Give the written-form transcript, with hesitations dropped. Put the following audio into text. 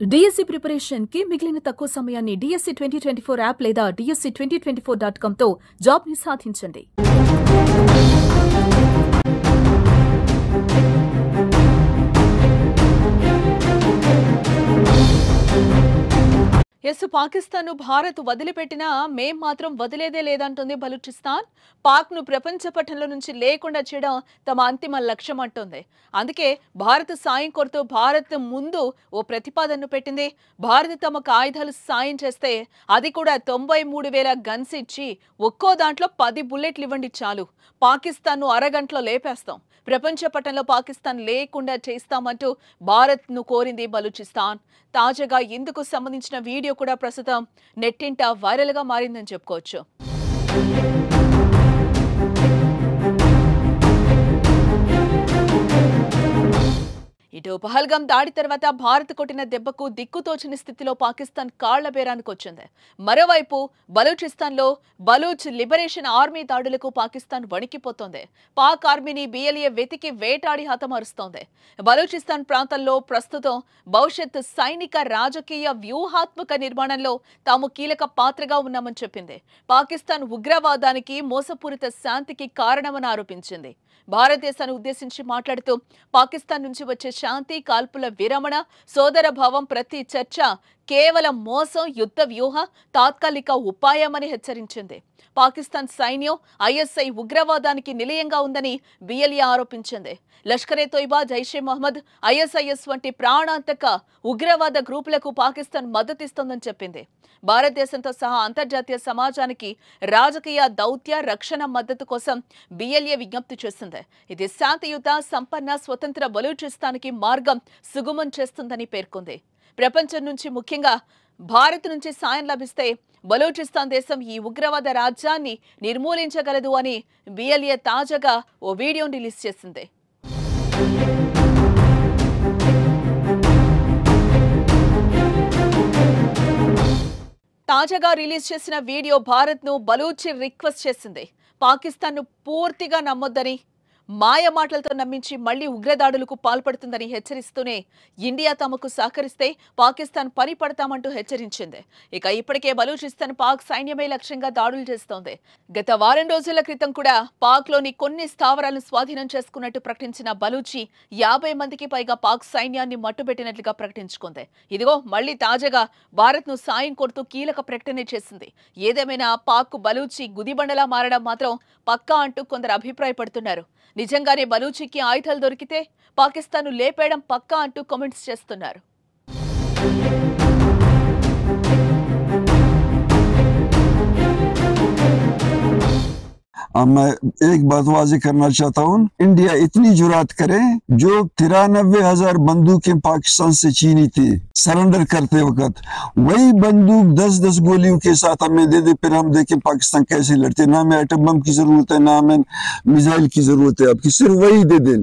DSC preparation కి మిగిలిన తక్కువ సమయాన్ని డిఎస్సి 2024 యాప్ లేదా DSC2024.com తో జాబ్ ని సాధించండి. పాకిస్తాన్ భారత్ వదిలిపెట్టినా మేం మాత్రం వదిలేదే లేదంటుంది బలూచిస్తాన్. పాక్ ను ప్రపంచ పటంలో నుంచి లేకుండా చేయడం తమ అంతిమ లక్ష్యం అంటుంది. అందుకే భారత్ సాయం కోరుతూ భారత్ ముందు ఓ ప్రతిపాదనను పెట్టింది. భారత్ తమకు ఆయుధాలు సాయం చేస్తే అది కూడా 93,000 గన్స్ ఇచ్చి ఒక్కో దాంట్లో 10 బుల్లెట్లు ఇవ్వండి చాలు, పాకిస్తాన్ ను అరగంటలో లేపేస్తాం, ప్రపంచ పటంలో పాకిస్తాన్ లేకుండా చేస్తామంటూ భారత్ ను కోరింది బలూచిస్తాన్. తాజాగా ఇందుకు సంబంధించిన వీడియో కూడా ప్రస్తుతం నెట్టింట వైరల్ గా మారిందని చెప్పుకోవచ్చు. ఇటు పహల్గాం దాడి తర్వాత భారత్ కొట్టిన దెబ్బకు దిక్కుతోచని స్థితిలో పాకిస్తాన్ కాళ్ల బేరానికి వచ్చింది. మరోవైపు బలూచిస్తాన్లో బలూచ్ లిబరేషన్ ఆర్మీ దాడులకు పాకిస్తాన్ వణికిపోతోంది. పాక్ ఆర్మీని BLA వెతికి వేటాడి హతమారుస్తోంది. బలూచిస్తాన్ ప్రాంతంలో ప్రస్తుతం భవిష్యత్ సైనిక రాజకీయ వ్యూహాత్మక నిర్మాణంలో తాము కీలక పాత్రగా ఉన్నామని చెప్పింది. పాకిస్తాన్ ఉగ్రవాదానికి మోసపూరిత శాంతికి కారణమని ఆరోపించింది. భారతదేశాన్ని ఉద్దేశించి మాట్లాడుతూ పాకిస్తాన్ నుంచి వచ్చే శాంతి, కాల్పుల విరమణ, సోదర భావం ప్రతి చర్చ కేవలం మోసం, యుద్ధ వ్యూహ, తాత్కాలిక ఉపాయమని హెచ్చరించింది. పాకిస్తాన్ సైన్యం ISI ఉగ్రవాదానికి నిలయంగా ఉందని BLA ఆరోపించింది. లష్కరే తోయిబా, జైషే మహమ్మద్, ISIS వంటి ప్రాణాంతక ఉగ్రవాద గ్రూపులకు పాకిస్తాన్ మద్దతిస్తోందని చెప్పింది. భారతదేశంతో సహా అంతర్జాతీయ సమాజానికి రాజకీయ, దౌత్య, రక్షణ మద్దతు కోసం BLA విజ్ఞప్తి చేసింది. ఇది శాంతియుత, సంపన్న, స్వతంత్ర బలూచిస్తాన్కి మార్గం సుగమం చేస్తుందని పేర్కొంది. ప్రపంచం నుంచి, ముఖ్యంగా భారత్ నుంచి సాయం లభిస్తే బలూచిస్తాన్ దేశం ఈ ఉగ్రవాద రాజ్యాన్ని నిర్మూలించగలదు అని BLA తాజాగా ఓ వీడియోను రిలీజ్ చేసింది. తాజాగా రిలీజ్ చేసిన వీడియో భారత్ ను బలూచి రిక్వెస్ట్ చేసింది. పాకిస్తాన్ ను పూర్తిగా నమ్మొద్దని, మాయ మాటలతో నమ్మించి మళ్లీ ఉగ్రదాడులకు పాల్పడుతుందని హెచ్చరిస్తూనే ఇండియా తమకు సహకరిస్తే పాకిస్తాన్ పని పడతామంటూ హెచ్చరించింది. ఇక ఇప్పటికే బలూచిస్తాన్ పాక్ సైన్యమే లక్ష్యంగా దాడులు చేస్తోంది. గత వారం రోజుల క్రితం కూడా పాక్లోని కొన్ని స్థావరాలను స్వాధీనం చేసుకున్నట్టు ప్రకటించిన బలూచి 50 మందికి పైగా పాక్ సైన్యాన్ని మట్టుబెట్టినట్లుగా ప్రకటించుకుంది. ఇదిగో మళ్లీ తాజాగా భారత్ ను సాయం కోరుతూ కీలక ప్రకటన చేసింది. ఏదేమైనా పాక్ బలూచి గుదిబండలా మారడం మాత్రం పక్కా అంటూ కొందరు అభిప్రాయపడుతున్నారు. నిజంగానే బలూచికి ఆయుధాలు దొరికితే పాకిస్తాన్ ను లేపేయడం పక్కా అంటూ కామెంట్స్ చేస్తున్నారు. मैं एक बात वाज़ेह करना चाहता हूँ, इंडिया इतनी जुरात करे, जो 93,000 बंदूकें पाकिस्तान से छीनी थी सरेंडर करते वक्त, वही बंदूक 10-10 गोलियों के साथ हमें दे दे, फिर हम देखें पाकिस्तान कैसे लड़ते। ना हमें एटम बम की जरूरत है, ना हमें मिसाइल की जरूरत है, आपकी सिर्फ वही दे दें।